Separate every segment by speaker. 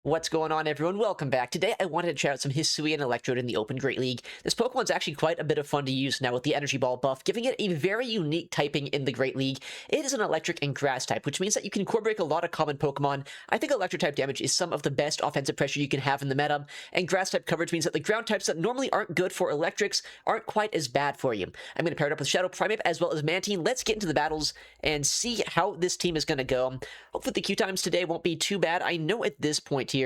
Speaker 1: What's going on, everyone? Welcome back. Today, I wanted to check out some Hisui and Electrode in the Open Great League. This Pokemon's actually quite a bit of fun to use now with the Energy Ball buff, giving it a very unique typing in the Great League. It is an Electric and Grass type, which means that you can core break a lot of common Pokemon. I think Electric type damage is some of the best offensive pressure you can have in the meta, and Grass type coverage means that the ground types that normally aren't good for Electrics aren't quite as bad for you. I'm going to pair it up with Shadow Primeape as well as Mantine. Let's get into the battles and see how this team is going to go. Hopefully the Q times today won't be too bad. I know at this point here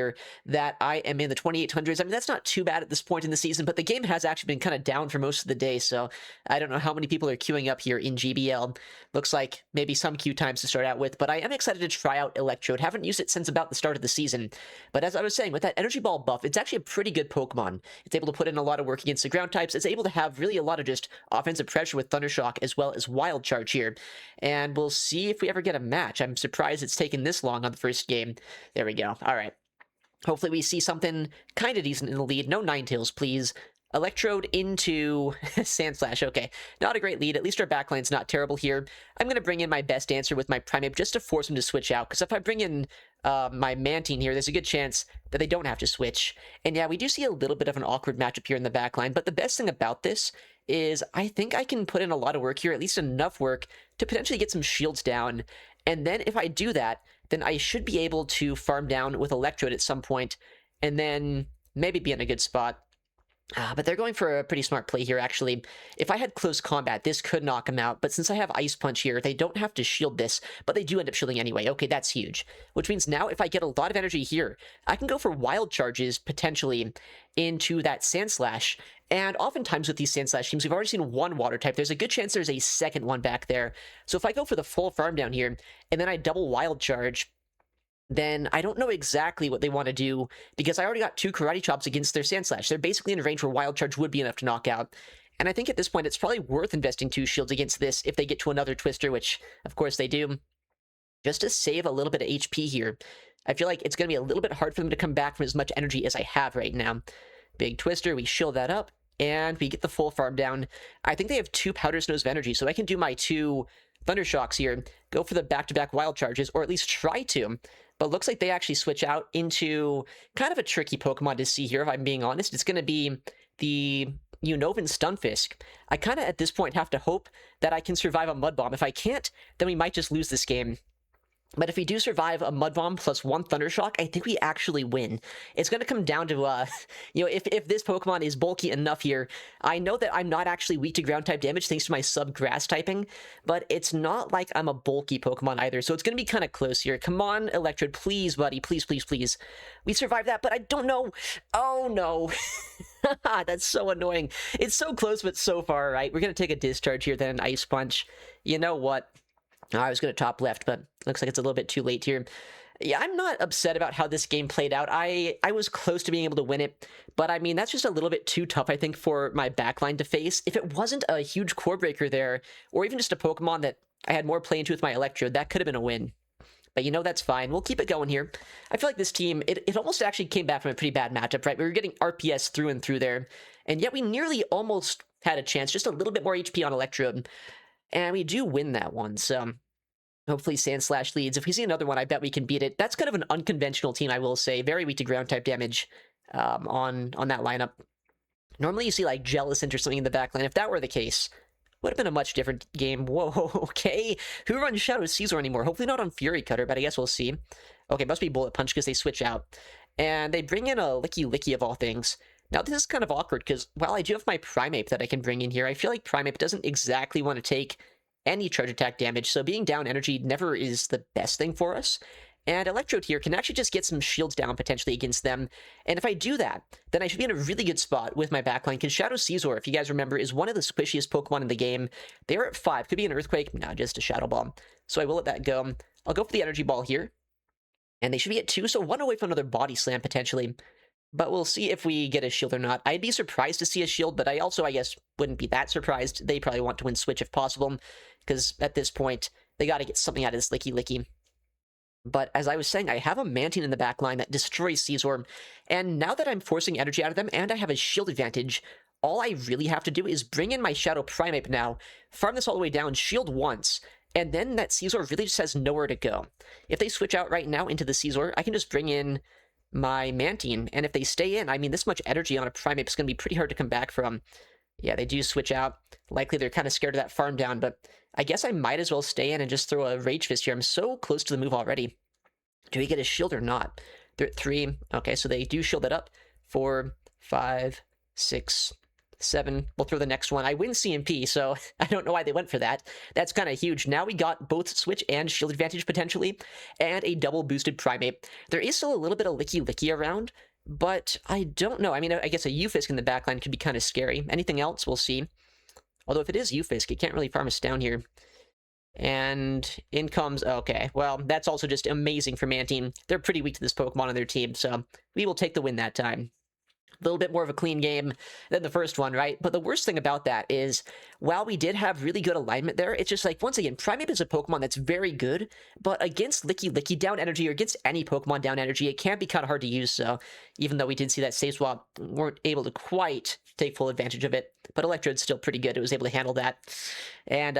Speaker 1: that I am in the 2800s. I mean, that's not too bad at this point in the season, but the game has actually been kind of down for most of the day, so I don't know how many people are queuing up here in GBL. Looks like maybe some queue times to start out with, but I am excited to try out Electrode. Haven't used it since about the start of the season, but as I was saying, with that Energy Ball buff, it's actually a pretty good Pokemon. It's able to put in a lot of work against the ground types. It's able to have really a lot of just offensive pressure with Thunder Shock as well as Wild Charge here, and we'll see if we ever get a match. I'm surprised it's taken this long on the first game. There we go. All right. Hopefully we see something kind of decent in the lead. No Ninetales, please. Electrode into Sandslash. Okay, not a great lead. At least our backline's not terrible here. I'm going to bring in my best answer with my Primeape just to force him to switch out, because if I bring in my Mantine here, there's a good chance that they don't have to switch. And yeah, we do see a little bit of an awkward matchup here in the backline, but the best thing about this is I think I can put in a lot of work here, at least enough work to potentially get some shields down. And then if I do that, then I should be able to farm down with Electrode at some point, and then maybe be in a good spot. But they're going for a pretty smart play here, actually. If I had close combat, this could knock him out, but since I have Ice Punch here, they don't have to shield this, but they do end up shielding anyway. Okay, that's huge. Which means now if I get a lot of energy here, I can go for Wild Charges, potentially, into that Sandslash. And oftentimes with these Sandslash teams, we've already seen one Water type. There's a good chance there's a second one back there. So if I go for the full farm down here, and then I double Wild Charge, then I don't know exactly what they want to do, because I already got two Karate Chops against their Sandslash. They're basically in a range where Wild Charge would be enough to knock out. And I think at this point, it's probably worth investing two shields against this if they get to another Twister, which, of course, they do, just to save a little bit of HP here. I feel like it's going to be a little bit hard for them to come back from as much energy as I have right now. Big Twister, we shield that up, and we get the full farm down. I think they have two Powder Snows of energy, so I can do my two Thunder Shocks here, go for the back-to-back Wild Charges, or at least try to. But looks like they actually switch out into kind of a tricky Pokemon to see here, if I'm being honest. It's going to be the Unova Stunfisk. I kind of, at this point, have to hope that I can survive a Mud Bomb. If I can't, then we might just lose this game. But if we do survive a Mud Bomb plus one Thunder Shock, I think we actually win. It's going to come down to, if this Pokemon is bulky enough here. I know that I'm not actually weak to ground-type damage thanks to my sub-grass typing, but it's not like I'm a bulky Pokemon either, so it's going to be kind of close here. Come on, Electrode, please, buddy, please, please, please. We survived that, but I don't know. Oh, no. That's so annoying. It's so close, but so far, right? We're going to take a Discharge here, then an Ice Punch. You know what? I was going to top left, but looks like it's a little bit too late here. Yeah, I'm not upset about how this game played out. I was close to being able to win it, but I mean, that's just a little bit too tough, I think, for my backline to face. If it wasn't a huge core breaker there, or even just a Pokemon that I had more play into with my Electrode, that could have been a win. But you know, that's fine. We'll keep it going here. I feel like this team, it almost actually came back from a pretty bad matchup, right? We were getting RPS through and through there, and yet we nearly almost had a chance, just a little bit more HP on Electrode. And we do win that one, so hopefully Sandslash leads. If we see another one, I bet we can beat it. That's kind of an unconventional team, I will say. Very weak to ground-type damage on that lineup. Normally you see, like, Jellicent or something in the backline. If that were the case, would have been a much different game. Whoa, okay. Who runs Shadow Caesar anymore? Hopefully not on Fury Cutter, but I guess we'll see. Okay, must be Bullet Punch because they switch out. And they bring in a Licky Licky of all things. Now, this is kind of awkward because, while I do have my Primeape that I can bring in here, I feel like Primeape doesn't exactly want to take any charge attack damage, so being down energy never is the best thing for us. And Electrode here can actually just get some shields down potentially against them. And if I do that, then I should be in a really good spot with my backline, because Shadow Caesar, if you guys remember, is one of the squishiest Pokemon in the game. They're at 5. Could be an Earthquake. No, just a Shadow Ball. So I will let that go. I'll go for the Energy Ball here. And they should be at 2, so 1 away from another Body Slam potentially. But we'll see if we get a shield or not. I'd be surprised to see a shield, but I also, I guess, wouldn't be that surprised. They probably want to win Switch if possible, because at this point, they got to get something out of this Licky Licky. But as I was saying, I have a Mantine in the back line that destroys Caesar, and now that I'm forcing energy out of them and I have a shield advantage, all I really have to do is bring in my Shadow Primeape now, farm this all the way down, shield once, and then that Caesar really just has nowhere to go. If they switch out right now into the Caesar, I can just bring in my Mantine. And if they stay in, I mean, this much energy on a Primeape is going to be pretty hard to come back from. Yeah, they do switch out. Likely they're kind of scared of that farm down, but I guess I might as well stay in and just throw a Rage Fist here. I'm so close to the move already. Do we get a shield or not? They're at 3. Okay, so they do shield it up. 4, 5, 6, 7. We'll throw the next one. I win CMP, so I don't know why they went for that. That's kind of huge. Now we got both switch and shield advantage potentially, and a double boosted Primeape. There is still a little bit of Licky around, but I don't know. I mean, I guess a Ufisk in the backline could be kind of scary. Anything else, we'll see. Although if it is Ufisk, it can't really farm us down here. And in comes... Okay, well, that's also just amazing for Mantine. They're pretty weak to this Pokemon on their team, so we will take the win that time. A little bit more of a clean game than the first one, right? But the worst thing about that is, while we did have really good alignment there, it's just like, once again, Primeape is a Pokemon that's very good, but against Licky down energy, or against any Pokemon down energy, it can be kind of hard to use, so even though we did see that save swap, weren't able to quite take full advantage of it. But Electrode's still pretty good. It was able to handle that. And,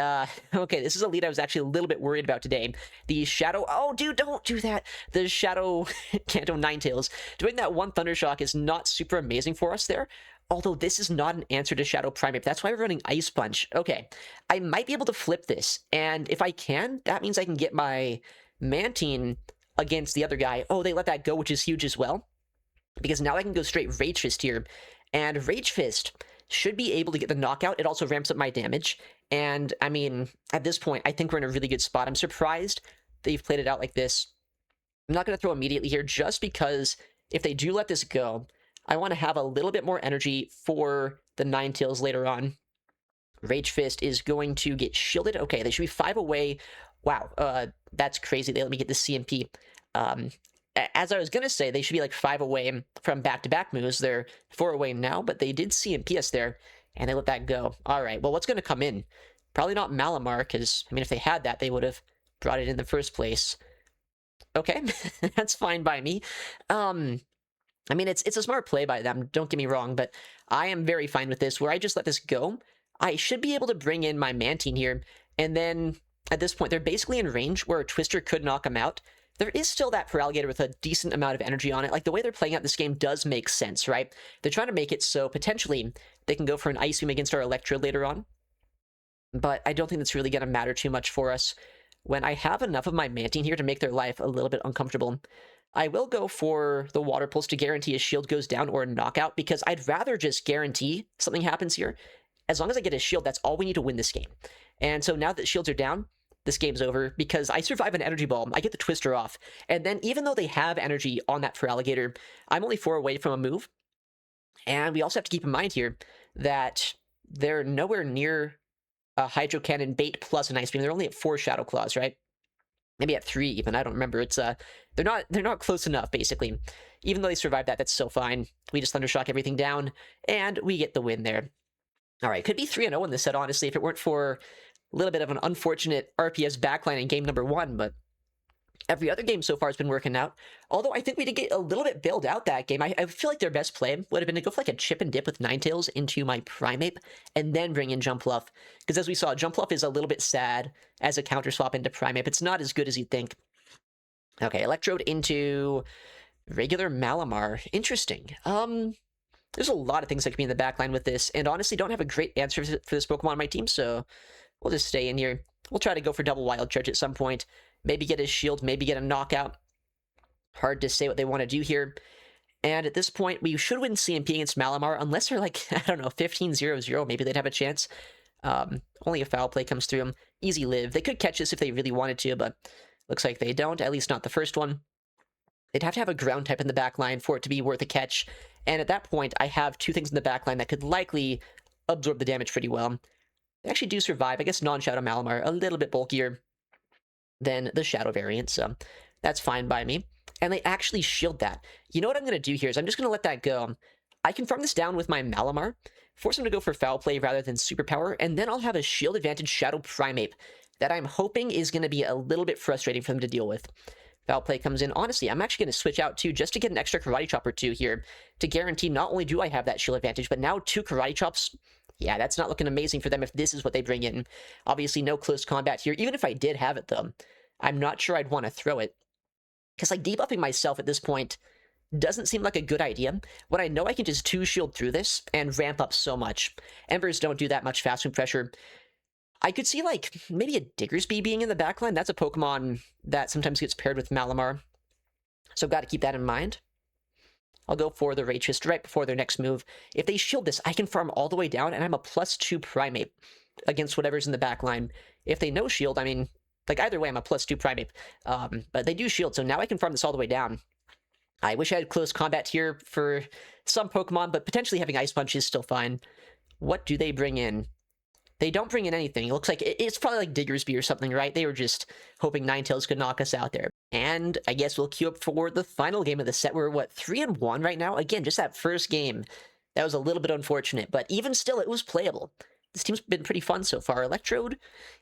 Speaker 1: okay, this is a lead I was actually a little bit worried about today. The Shadow... Oh, dude, don't do that! The Shadow Kanto Ninetales. Doing that one Thunder Shock is not super amazing for us there. Although this is not an answer to Shadow Primeape. That's why we're running Ice Punch. Okay, I might be able to flip this. And if I can, that means I can get my Mantine against the other guy. Oh, they let that go, which is huge as well. Because now I can go straight Rage Fist here. And Rage Fist should be able to get the knockout. It also ramps up my damage. And, I mean, at this point, I think we're in a really good spot. I'm surprised they've played it out like this. I'm not going to throw immediately here, just because if they do let this go, I want to have a little bit more energy for the Ninetales later on. Rage Fist is going to get shielded. Okay, they should be 5 away. Wow, that's crazy. They let me get the CMP. As I was going to say, they should be like 5 away from back-to-back moves. They're 4 away now, but they did CMP us there, and they let that go. All right, well, what's going to come in? Probably not Malamar, because, I mean, if they had that, they would have brought it in the first place. Okay, that's fine by me. I mean, it's a smart play by them, don't get me wrong, but I am very fine with this, where I just let this go. I should be able to bring in my Mantine here, and then, at this point, they're basically in range where a Twister could knock them out. There is still that Feraligatr with a decent amount of energy on it. Like, the way they're playing out this game does make sense, right? They're trying to make it so, potentially, they can go for an Ice Beam against our Electrode later on. But I don't think that's really going to matter too much for us when I have enough of my Mantine here to make their life a little bit uncomfortable. I will go for the Water Pulse to guarantee a shield goes down or a knockout, because I'd rather just guarantee something happens here. As long as I get a shield, that's all we need to win this game. And so now that shields are down, this game's over, because I survive an Energy Ball, I get the Twister off, and then even though they have energy on that Feraligatr, I'm only 4 away from a move. And we also have to keep in mind here that they're nowhere near a Hydro Cannon, Bait, plus an Ice Beam. They're only at 4 Shadow Claws, right? Maybe at 3 even, I don't remember. It's they're not close enough, basically. Even though they survived that, that's still fine. We just Thundershock everything down, and we get the win there. Alright, could be 3-0 in this set, honestly, if it weren't for a little bit of an unfortunate RPS backline in game number 1, but every other game so far has been working out. Although I think we did get a little bit bailed out that game. I feel like their best play would have been to go for like a chip and dip with Ninetales into my Primeape, and then bring in Jumpluff. Because as we saw, Jumpluff is a little bit sad as a counter swap into Primeape. It's not as good as you'd think. Okay, Electrode into regular Malamar. Interesting. There's a lot of things that could be in the backline with this, and honestly don't have a great answer for this Pokemon on my team, so we'll just stay in here. We'll try to go for double Wild Charge at some point. Maybe get his shield, maybe get a knockout. Hard to say what they want to do here. And at this point, we should win CMP against Malamar, unless they're like, I don't know, 15-0-0. Maybe they'd have a chance. Only a foul play comes through them. Easy live. They could catch us if they really wanted to, but looks like they don't, at least not the first one. They'd have to have a ground type in the back line for it to be worth a catch. And at that point, I have 2 things in the back line that could likely absorb the damage pretty well. They actually do survive. I guess non-Shadow Malamar, a little bit bulkier than the Shadow variant, so that's fine by me. And they actually shield that. You know what I'm going to do here is I'm just going to let that go. I can farm this down with my Malamar, force him to go for foul play rather than superpower, and then I'll have a shield advantage Shadow Primeape that I'm hoping is going to be a little bit frustrating for them to deal with. Foul play comes in. Honestly, I'm actually going to switch out too, just to get an extra Karate Chop or 2 here, to guarantee not only do I have that shield advantage, but now 2 Karate Chops. Yeah, that's not looking amazing for them if this is what they bring in. Obviously, no close combat here. Even if I did have it, though, I'm not sure I'd want to throw it. Because, like, debuffing myself at this point doesn't seem like a good idea when I know I can just 2-shield through this and ramp up so much. Embers don't do that much fast move pressure. I could see, like, maybe a Diggersby being in the backline. That's a Pokemon that sometimes gets paired with Malamar. So I've got to keep that in mind. I'll go for the Rage Fist right before their next move. If they shield this, I can farm all the way down, and I'm a +2 Primate against whatever's in the backline. If they no shield, I mean, like, either way, I'm a +2 Primate. But they do shield, so now I can farm this all the way down. I wish I had close combat here for some Pokemon, but potentially having Ice Punch is still fine. What do they bring in? They don't bring in anything. It looks like it's probably like Diggersby or something, right? They were just hoping Ninetales could knock us out there. And I guess we'll queue up for the final game of the set. We're, what, 3-1 right now? Again, just that first game. That was a little bit unfortunate, but even still, it was playable. This team's been pretty fun so far. Electrode,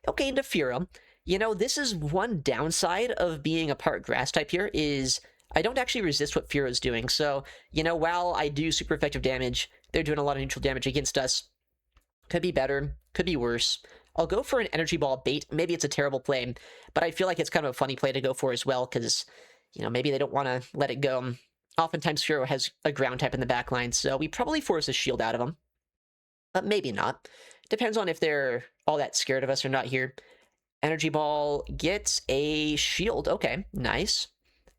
Speaker 1: okay, Interfero. You know, this is one downside of being a part grass type here, is I don't actually resist what Fearo's doing. So, you know, while I do super effective damage, they're doing a lot of neutral damage against us. Could be better, could be worse. I'll go for an Energy Ball bait. Maybe it's a terrible play, but I feel like it's kind of a funny play to go for as well, because, you know, maybe they don't want to let it go. Oftentimes, Fearow has a ground type in the backline, so we probably force a shield out of them. But maybe not. Depends on if they're all that scared of us or not here. Energy Ball gets a shield. Okay, nice.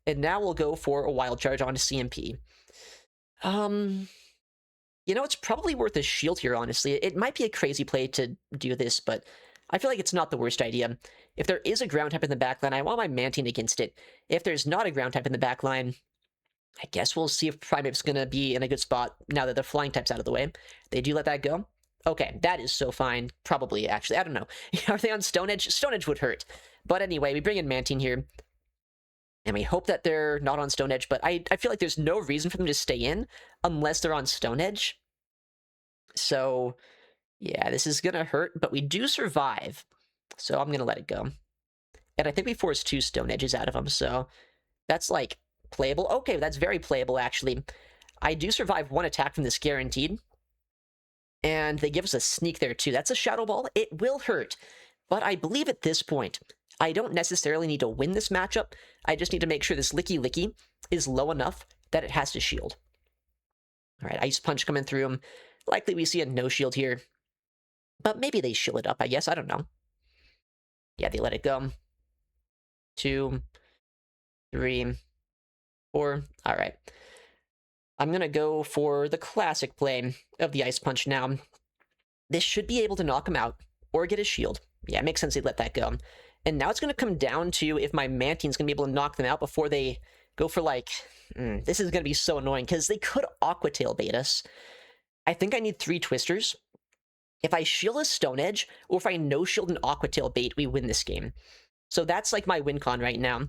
Speaker 1: And now we'll go for a Wild Charge onto CMP. You know, it's probably worth a shield here, honestly. It might be a crazy play to do this, but I feel like it's not the worst idea. If there is a ground type in the backline, I want my Mantine against it. If there's not a ground type in the backline, I guess we'll see if Primeape's going to be in a good spot now that the flying type's out of the way. They do let that go. Okay, that is so fine. Probably, actually. I don't know. Are they on Stone Edge? Stone Edge would hurt. But anyway, we bring in Mantine here. And we hope that they're not on Stone Edge, but I feel like there's no reason for them to stay in unless they're on Stone Edge. So, yeah, this is going to hurt, but we do survive. So I'm going to let it go. And I think we forced 2 Stone Edges out of them, so that's, like, playable. Okay, that's very playable, actually. I do survive 1 attack from this guaranteed. And they give us a sneak there, too. That's a Shadow Ball. It will hurt. But I believe at this point, I don't necessarily need to win this matchup. I just need to make sure this Licky Licky is low enough that it has to shield. All right, Ice Punch coming through him. Likely we see a no shield here. But maybe they shield it up, I guess. I don't know. Yeah, they let it go. 2, 3, 4. All right. I'm going to go for the classic play of the Ice Punch now. This should be able to knock him out or get his shield. Yeah, it makes sense they let that go. And now it's going to come down to if my Mantine's going to be able to knock them out before they go for, like... this is going to be so annoying, because they could Aqua Tail bait us. I think I need 3 Twisters. If I shield a Stone Edge, or if I no-shield an Aqua Tail bait, we win this game. So that's, like, my win con right now.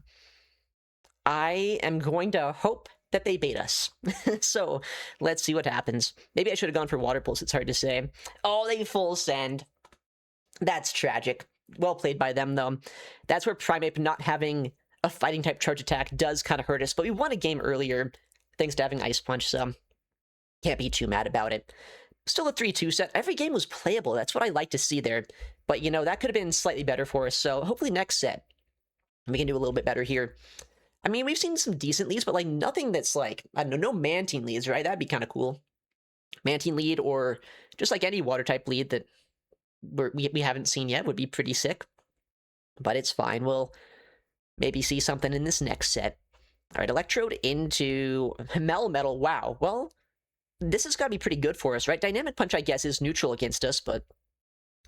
Speaker 1: I am going to hope that they bait us. So let's see what happens. Maybe I should have gone for Water Pulse, it's hard to say. Oh, they full send. That's tragic. Well played by them, though. That's where Primeape not having a fighting-type charge attack does kind of hurt us, but we won a game earlier thanks to having Ice Punch, so can't be too mad about it. Still a 3-2 set. Every game was playable. That's what I like to see there. But, you know, that could have been slightly better for us, so hopefully next set we can do a little bit better here. I mean, we've seen some decent leads, but, like, nothing that's, like, I don't know, no Mantine leads, right? That'd be kind of cool. Mantine lead, or just, like, any Water-type lead that we haven't seen yet would be pretty sick. But it's fine. We'll maybe see something in this next set. All right, Electrode into Melmetal. Wow. Well, this has got to be pretty good for us, right? Dynamic Punch, I guess, is neutral against us, but,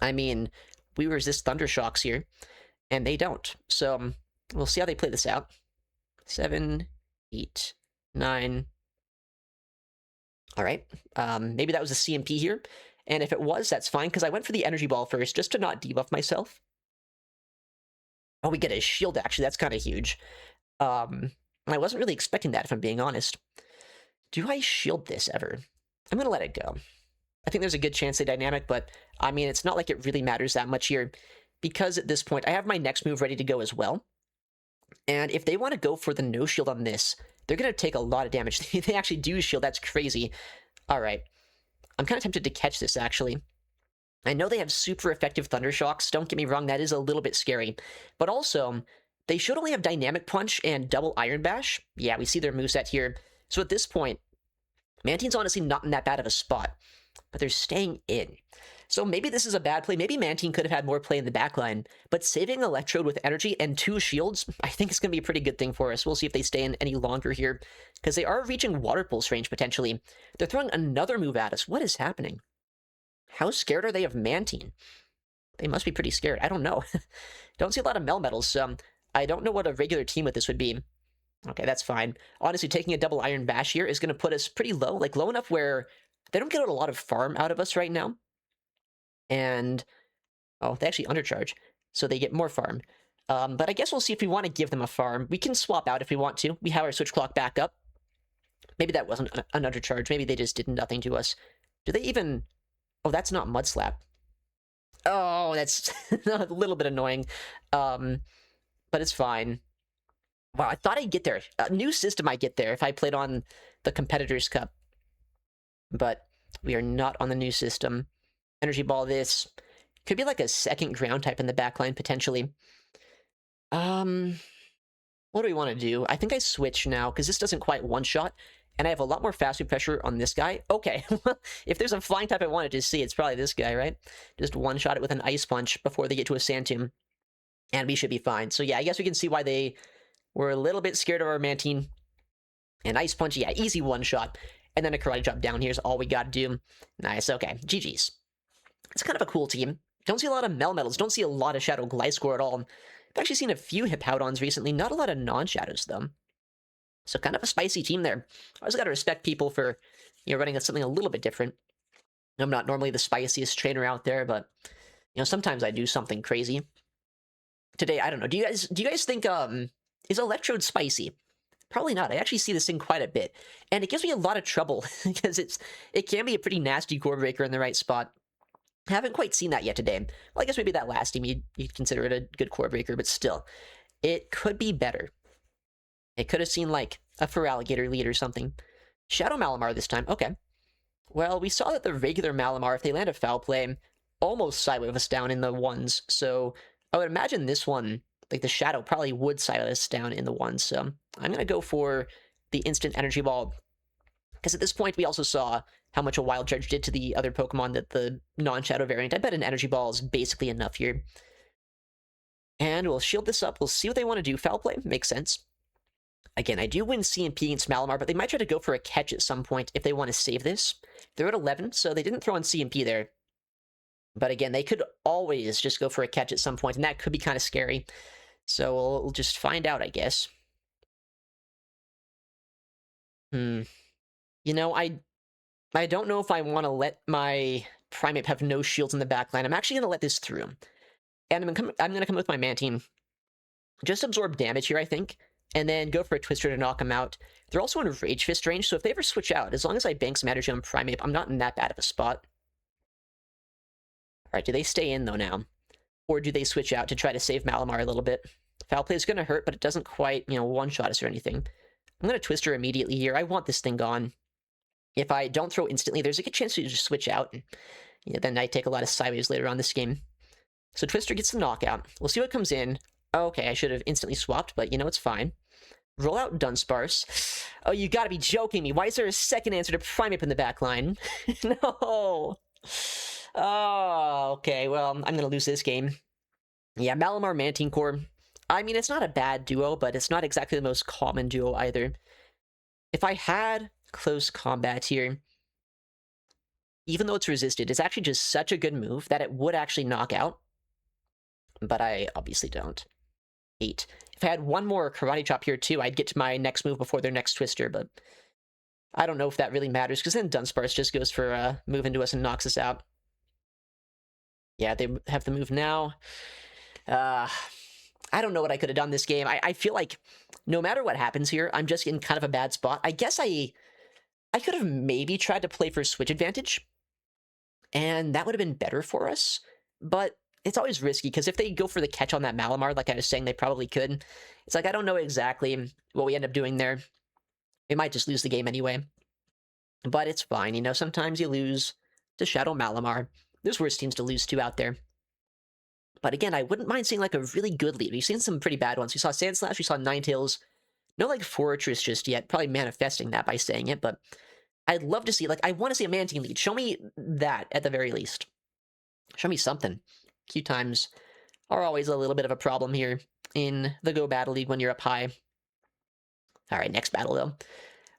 Speaker 1: I mean, we resist Thunder Shocks here, and they don't. So, we'll see how they play this out. 7, 8, 9. All right. Maybe that was a CMP here. And if it was, that's fine, because I went for the Energy Ball first, just to not debuff myself. Oh, we get a shield, actually. That's kind of huge. I wasn't really expecting that, if I'm being honest. Do I shield this ever? I'm going to let it go. I think there's a good chance they dynamic, but, I mean, it's not like it really matters that much here, because at this point, I have my next move ready to go as well. And if they want to go for the no shield on this, they're going to take a lot of damage. They actually do shield. That's crazy. All right. I'm kind of tempted to catch this, actually. I know they have super effective Thunder Shocks. Don't get me wrong, that is a little bit scary. But also, they should only have Dynamic Punch and Double Iron Bash. Yeah, we see their moveset here. So at this point, Mantine's honestly not in that bad of a spot, but they're staying in. So maybe this is a bad play. Maybe Mantine could have had more play in the backline, but saving Electrode with energy and 2 shields, I think it's going to be a pretty good thing for us. We'll see if they stay in any longer here, because they are reaching Water Pulse range potentially. They're throwing another move at us. What is happening? How scared are they of Mantine? They must be pretty scared. I don't know. Don't see a lot of Melmetals. I don't know what a regular team with this would be. Okay, that's fine. Honestly, taking a double Iron Bash here is going to put us pretty low, like low enough where they don't get a lot of farm out of us right now. And, oh, they actually undercharge, so they get more farm. But I guess we'll see if we want to give them a farm. We can swap out if we want to. We have our switch clock back up. Maybe that wasn't an undercharge. Maybe they just did nothing to us. Do they even... Oh, that's not Mud Slap. Oh, that's a little bit annoying. But it's fine. Wow, I thought I'd get there. A new system I'd get there if I played on the Competitors Cup. But we are not on the new system. Energy Ball this. Could be like a second ground type in the backline, potentially. What do we want to do? I think I switch now, because this doesn't quite one-shot, and I have a lot more fast food pressure on this guy. Okay, if there's a flying type I wanted to see, it's probably this guy, right? Just one-shot it with an Ice Punch before they get to a Sand Tomb, and we should be fine. So yeah, I guess we can see why they were a little bit scared of our Mantine. And Ice Punch, yeah, easy one-shot. And then a Karate Chop down here is all we got to do. Nice, okay, GG's. It's kind of a cool team. Don't see a lot of Melmetals, don't see a lot of Shadow Gliscor at all. I've actually seen a few Hippowdons recently, not a lot of non-Shadows, though. So kind of a spicy team there. I always got to respect people for, running something a little bit different. I'm not normally the spiciest trainer out there, but, sometimes I do something crazy. Today, I don't know. Do you guys think, is Electrode spicy? Probably not. I actually see this thing quite a bit. And it gives me a lot of trouble, because it can be a pretty nasty core breaker in the right spot. Haven't quite seen that yet today. Well, I guess maybe that last team, you'd consider it a good core breaker, but still. It could be better. It could have seen, like, a Feraligatr lead or something. Shadow Malamar this time. Okay. Well, we saw that the regular Malamar, if they land a foul play, almost sidewave us down in the ones. So I would imagine this one, like the Shadow, probably would sidewave us down in the ones. So I'm going to go for the instant Energy Ball. Because at this point, we also saw how much a Wild Charge did to the other Pokemon that the non-Shadow variant. I bet an Energy Ball is basically enough here. And we'll shield this up. We'll see what they want to do. Foul play makes sense. Again, I do win CMP against Malamar, but they might try to go for a catch at some point if they want to save this. They're at 11, so they didn't throw on CMP there. But again, they could always just go for a catch at some point, and that could be kind of scary. So we'll just find out, I guess. I don't know if I want to let my Primeape have no shields in the backline. I'm actually going to let this through. And I'm going to come with my Mantine. Just absorb damage here, I think. And then go for a Twister to knock them out. They're also in Rage Fist range, so if they ever switch out, as long as I bank some energy on Primeape, I'm not in that bad of a spot. Alright, do they stay in, though, now? Or do they switch out to try to save Malamar a little bit? Foul play is going to hurt, but it doesn't quite, one-shot us or anything. I'm going to Twister immediately here. I want this thing gone. If I don't throw instantly, there's a good chance to just switch out. And, then I take a lot of sideways later on this game. So Twister gets the knockout. We'll see what comes in. Okay, I should have instantly swapped, but, it's fine. Roll out Dunsparce. Oh, you gotta be joking me. Why is there a second answer to Primeape in the back line? No. Oh, okay. Well, I'm gonna lose this game. Yeah, Malamar Mantine Core. I mean, it's not a bad duo, but it's not exactly the most common duo either. If I had close combat here, even though it's resisted, it's actually just such a good move that it would actually knock out. But I obviously don't. 8. If I had one more Karate Chop here too, I'd get to my next move before their next Twister, but I don't know if that really matters, because then Dunsparce just goes for a move into us and knocks us out. Yeah, they have the move now. I don't know what I could have done this game. I feel like no matter what happens here, I'm just in kind of a bad spot. I guess I could have maybe tried to play for switch advantage, and that would have been better for us, but it's always risky, because if they go for the catch on that Malamar, like I was saying, they probably could. It's like, I don't know exactly what we end up doing there. We might just lose the game anyway. But it's fine, sometimes you lose to Shadow Malamar. There's worse teams to lose to out there. But again, I wouldn't mind seeing like a really good lead. We've seen some pretty bad ones. We saw Sandslash, we saw Ninetales. No, like, Fortress just yet. Probably manifesting that by saying it, but I'd love to see, like, I want to see a Mantine lead. Show me that, at the very least. Show me something. Queue times are always a little bit of a problem here in the Go Battle League when you're up high. Alright, next battle, though.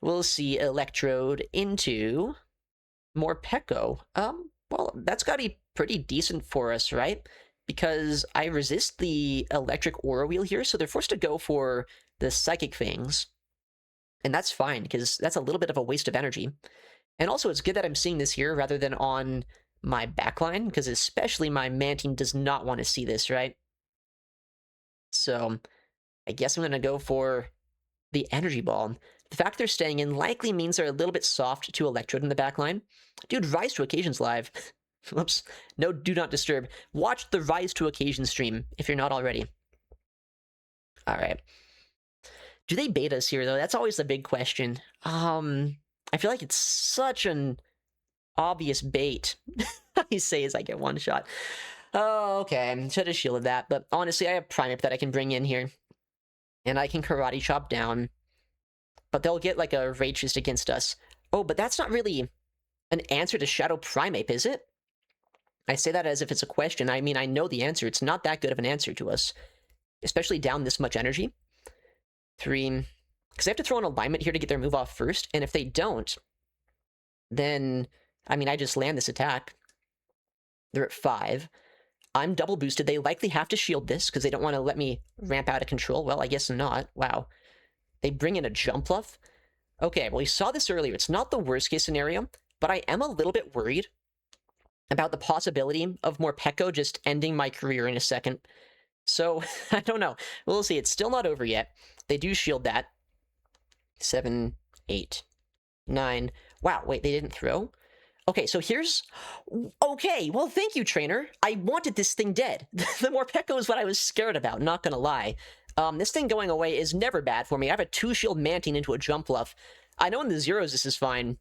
Speaker 1: We'll see Electrode into Morpeko. Well, that's gotta be pretty decent for us, right? Because I resist the electric aura wheel here, so they're forced to go for the Psychic Fangs. And that's fine, because that's a little bit of a waste of energy. And also, it's good that I'm seeing this here rather than on my backline, because especially my Mantine does not want to see this, right? So, I guess I'm going to go for the Energy Ball. The fact they're staying in likely means they're a little bit soft to Electrode in the backline. Dude, Rise to Occasions live. Whoops. No, do not disturb. Watch the Rise to Occasion stream if you're not already. Alright. Do they bait us here, though? That's always the big question. I feel like it's such an obvious bait. I say as I get one shot. Oh, okay. Should have shielded that, but honestly, I have Primeape that I can bring in here. And I can Karate Chop down. But they'll get, like, a Rage Fist against us. Oh, but that's not really an answer to Shadow Primeape, is it? I say that as if it's a question. I mean, I know the answer. It's not that good of an answer to us. Especially down this much energy. 3. Because they have to throw an alignment here to get their move off first. And if they don't, then, I mean, I just land this attack. They're at 5. I'm double boosted. They likely have to shield this because they don't want to let me ramp out of control. Well, I guess not. Wow. They bring in a Jumpluff. Okay, well, we saw this earlier. It's not the worst case scenario, but I am a little bit worried about the possibility of Morpeko just ending my career in a second. So, I don't know. We'll see. It's still not over yet. They do shield that. 7, 8, 9. Wow, wait, they didn't throw? Okay, so here's... Okay, well, thank you, trainer. I wanted this thing dead. The Morpeko is what I was scared about, not gonna lie. This thing going away is never bad for me. I have a 2-shield Mantine into a Jumpluff. I know in the zeros this is fine.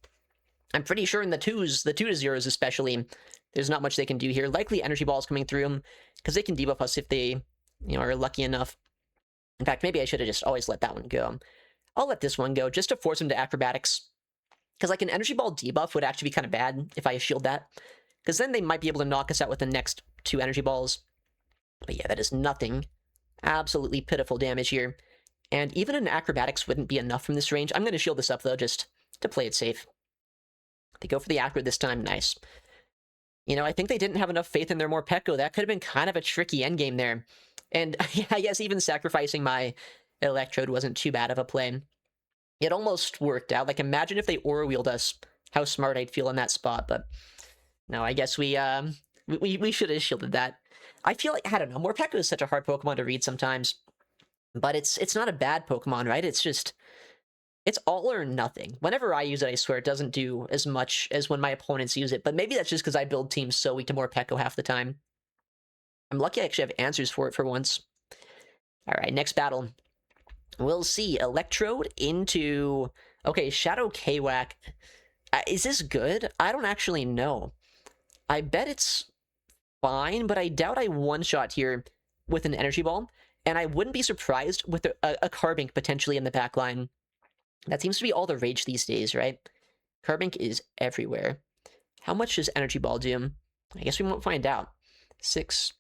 Speaker 1: I'm pretty sure in the 2s, the 2 to zeros especially, there's not much they can do here. Likely Energy Balls coming through them, because they can debuff us if they, you know, are lucky enough. In fact, maybe I should have just always let that one go. I'll let this one go, just to force him to Acrobatics. Because, like, an Energy Ball debuff would actually be kind of bad if I shield that. Because then they might be able to knock us out with the next 2 Energy Balls. But yeah, that is nothing. Absolutely pitiful damage here. And even an Acrobatics wouldn't be enough from this range. I'm going to shield this up, though, just to play it safe. They go for the Acro this time. Nice. You know, I think they didn't have enough faith in their Morpeko. That could have been kind of a tricky endgame there. And I guess even sacrificing my Electrode wasn't too bad of a play. It almost worked out. Like, imagine if they Aura Wheeled us, how smart I'd feel in that spot. But no, I guess we should have shielded that. I feel like, I don't know, Morpeko is such a hard Pokemon to read sometimes. But it's not a bad Pokemon, right? It's just, it's all or nothing. Whenever I use it, I swear, it doesn't do as much as when my opponents use it. But maybe that's just because I build teams so weak to Morpeko half the time. I'm lucky I actually have answers for it for once. Alright, next battle. We'll see. Electrode into... Okay, Shadow K-Whack. Is this good? I don't actually know. I bet it's fine, but I doubt I one-shot here with an Energy Ball. And I wouldn't be surprised with a Carbink potentially in the back line. That seems to be all the rage these days, right? Carbink is everywhere. How much does Energy Ball do? I guess we won't find out. 6...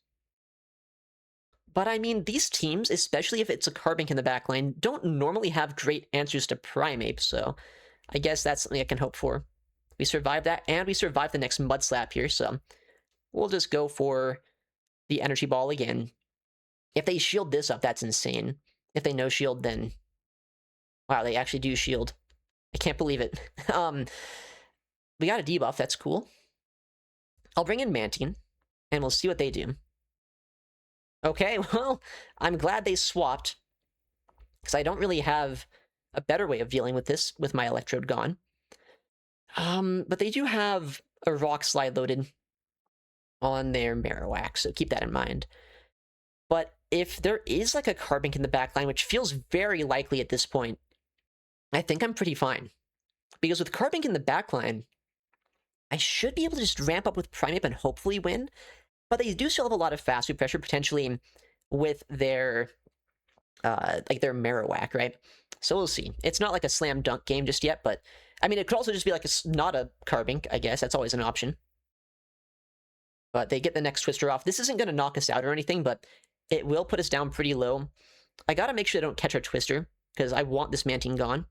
Speaker 1: But I mean, these teams, especially if it's a Carbink in the backline, don't normally have great answers to Primeape, so I guess that's something I can hope for. We survived that, and we survived the next Mud Slap here, so we'll just go for the Energy Ball again. If they shield this up, that's insane. If they no shield, then... Wow, they actually do shield. I can't believe it. We got a debuff, that's cool. I'll bring in Mantine, and we'll see what they do. Okay, well, I'm glad they swapped, because I don't really have a better way of dealing with this with my Electrode gone. But they do have a Rock Slide loaded on their Marowak, so keep that in mind. But if there is like a Carbink in the backline, which feels very likely at this point, I think I'm pretty fine. Because with Carbink in the backline, I should be able to just ramp up with Primeape and hopefully win. But they do still have a lot of fast food pressure, potentially, with their like their Marowak, right? So we'll see. It's not like a slam dunk game just yet, but I mean, it could also just be like not a Carbink, I guess. That's always an option. But they get the next Twister off. This isn't going to knock us out or anything, but it will put us down pretty low. I got to make sure they don't catch our Twister, because I want this Mantine gone.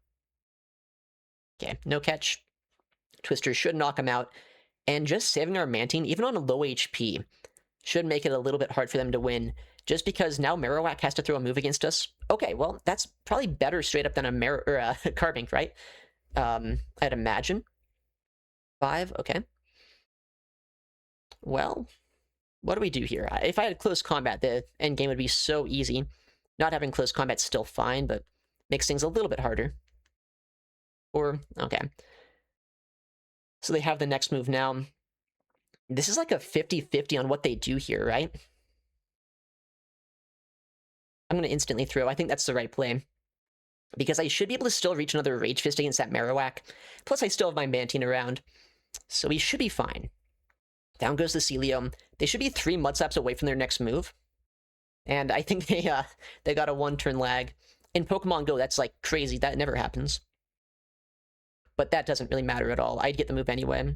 Speaker 1: Okay, no catch. Twister should knock him out. And just saving our Mantine, even on a low HP, should make it a little bit hard for them to win. Just because now Marowak has to throw a move against us. Okay, well, that's probably better straight up than a Carbink, right? I'd imagine. 5, okay. Well, what do we do here? If I had close combat, the end game would be so easy. Not having close combat's still fine, but makes things a little bit harder. Or, okay. So they have the next move now. This is like a 50-50 on what they do here, right? I'm going to instantly throw. I think that's the right play. Because I should be able to still reach another Rage Fist against that Marowak. Plus, I still have my Mantine around. So we should be fine. Down goes the Celio. They should be 3 Mudslaps away from their next move. And I think they got a 1-turn lag. In Pokemon Go, that's like crazy. That never happens. But that doesn't really matter at all. I'd get the move anyway.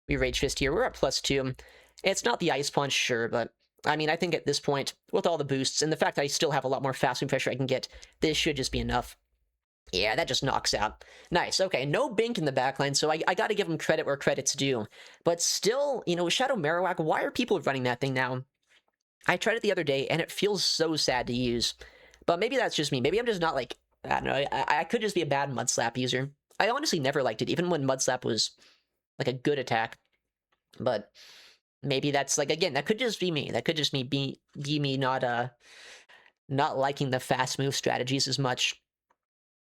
Speaker 1: We Rage Fist here. We're at +2. It's not the Ice Punch, sure, but I mean, I think at this point, with all the boosts, and the fact that I still have a lot more fast move pressure I can get, this should just be enough. Yeah, that just knocks out. Nice, okay, no Bink in the backline, so I gotta give him credit where credit's due. But still, you know, Shadow Marowak, why are people running that thing now? I tried it the other day, and it feels so sad to use. But maybe that's just me. Maybe I'm just not, like, I don't know, I could just be a bad Mudslap user. I honestly never liked it, even when Mudslap was, like, a good attack. But maybe that's, like, again, that could just be me. That could just be me not liking the fast move strategies as much.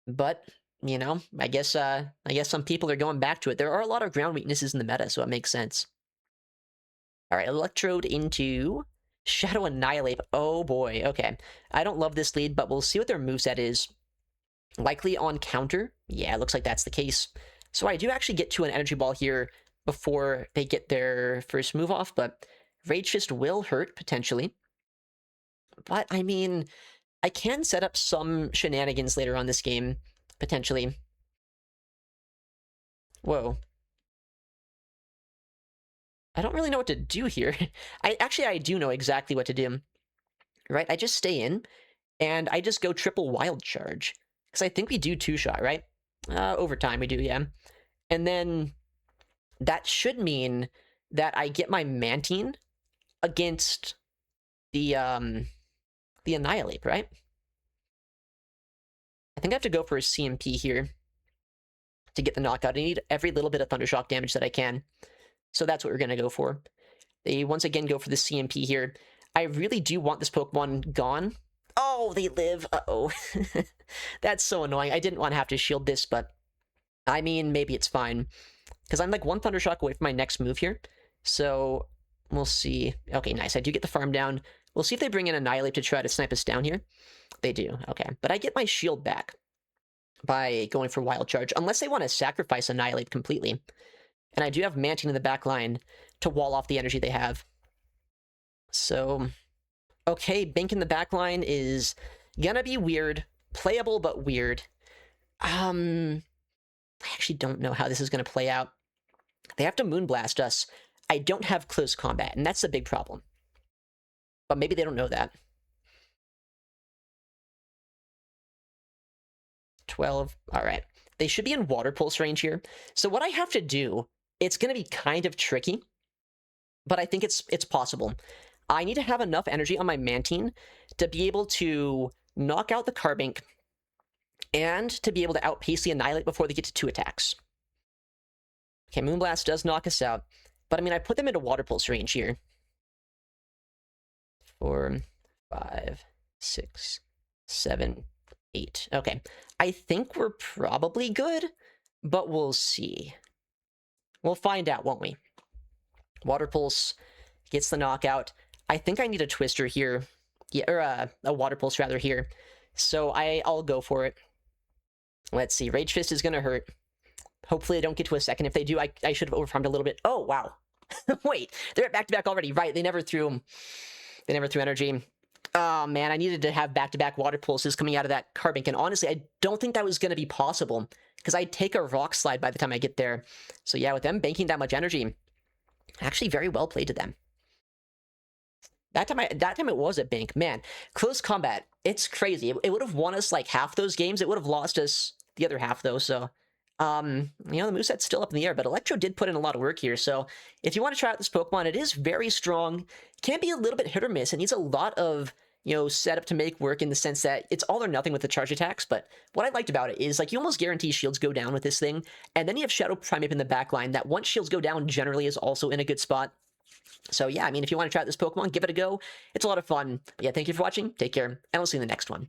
Speaker 1: But, you know, I guess some people are going back to it. There are a lot of ground weaknesses in the meta, so it makes sense. Alright, Electrode into Shadow Annihilate. Oh boy, okay. I don't love this lead, but we'll see what their moveset is. Likely on counter. Yeah, it looks like that's the case. So I do actually get to an Energy Ball here before they get their first move off, but Rage Fist will hurt, potentially. But, I mean, I can set up some shenanigans later on this game, potentially. Whoa. I don't really know what to do here. I do know exactly what to do. Right? I just stay in, and I just go triple Wild Charge. Because I think we do 2-shot, right? Over time we do, yeah. And then that should mean that I get my Mantine against the Annihilate, right? I think I have to go for a CMP here to get the knockout. I need every little bit of Thundershock damage that I can. So that's what we're going to go for. They once again go for the CMP here. I really do want this Pokemon gone. Oh, they live. Uh-oh. That's so annoying. I didn't want to have to shield this, but I mean, maybe it's fine. Because I'm like 1 Thundershock away from my next move here. So we'll see. Okay, nice. I do get the farm down. We'll see if they bring in Annihilate to try to snipe us down here. They do. Okay. But I get my shield back by going for Wild Charge. Unless they want to sacrifice Annihilate completely. And I do have Mantine in the back line to wall off the energy they have. So, okay, Bink in the back line is gonna be weird. Playable, but weird. I actually don't know how this is gonna play out. They have to Moonblast us. I don't have close combat, and that's a big problem. But maybe they don't know that. 12. Alright. They should be in Water Pulse range here. So what I have to do, it's going to be kind of tricky, but I think it's possible. I need to have enough energy on my Mantine to be able to knock out the Carbink and to be able to outpace the Annihilate before they get to 2 attacks. Okay, Moonblast does knock us out, but I mean, I put them into Water Pulse range here. 4, 5, 6, 7, 8. Okay, I think we're probably good, but we'll see. We'll find out, won't we? Water Pulse gets the knockout. I think I need a Twister here. Yeah, or a Water Pulse, rather, here. So I'll go for it. Let's see. Rage Fist is going to hurt. Hopefully they don't get to a second. If they do, I should have overfarmed a little bit. Oh, wow. Wait, they're at back-to-back already. Right, they never threw energy. Oh man, I needed to have back-to-back water pulses coming out of that Carbink, and honestly, I don't think that was going to be possible, because I'd take a Rock Slide by the time I get there. So yeah, with them banking that much energy, actually very well played to them. That time it was a bank. Man, close combat, it's crazy. It would have won us like half those games. It would have lost us the other half though, so you know, the moveset's still up in the air, but Electro did put in a lot of work here, so if you want to try out this Pokemon, it is very strong. It can be a little bit hit or miss. It needs a lot of, you know, setup to make work in the sense that it's all or nothing with the charge attacks, but what I liked about it is, like, you almost guarantee shields go down with this thing, and then you have Shadow Primeape in the back line that once shields go down generally is also in a good spot. So yeah, I mean, if you want to try out this Pokemon, give it a go. It's a lot of fun. But yeah, thank you for watching, take care, and we'll see you in the next one.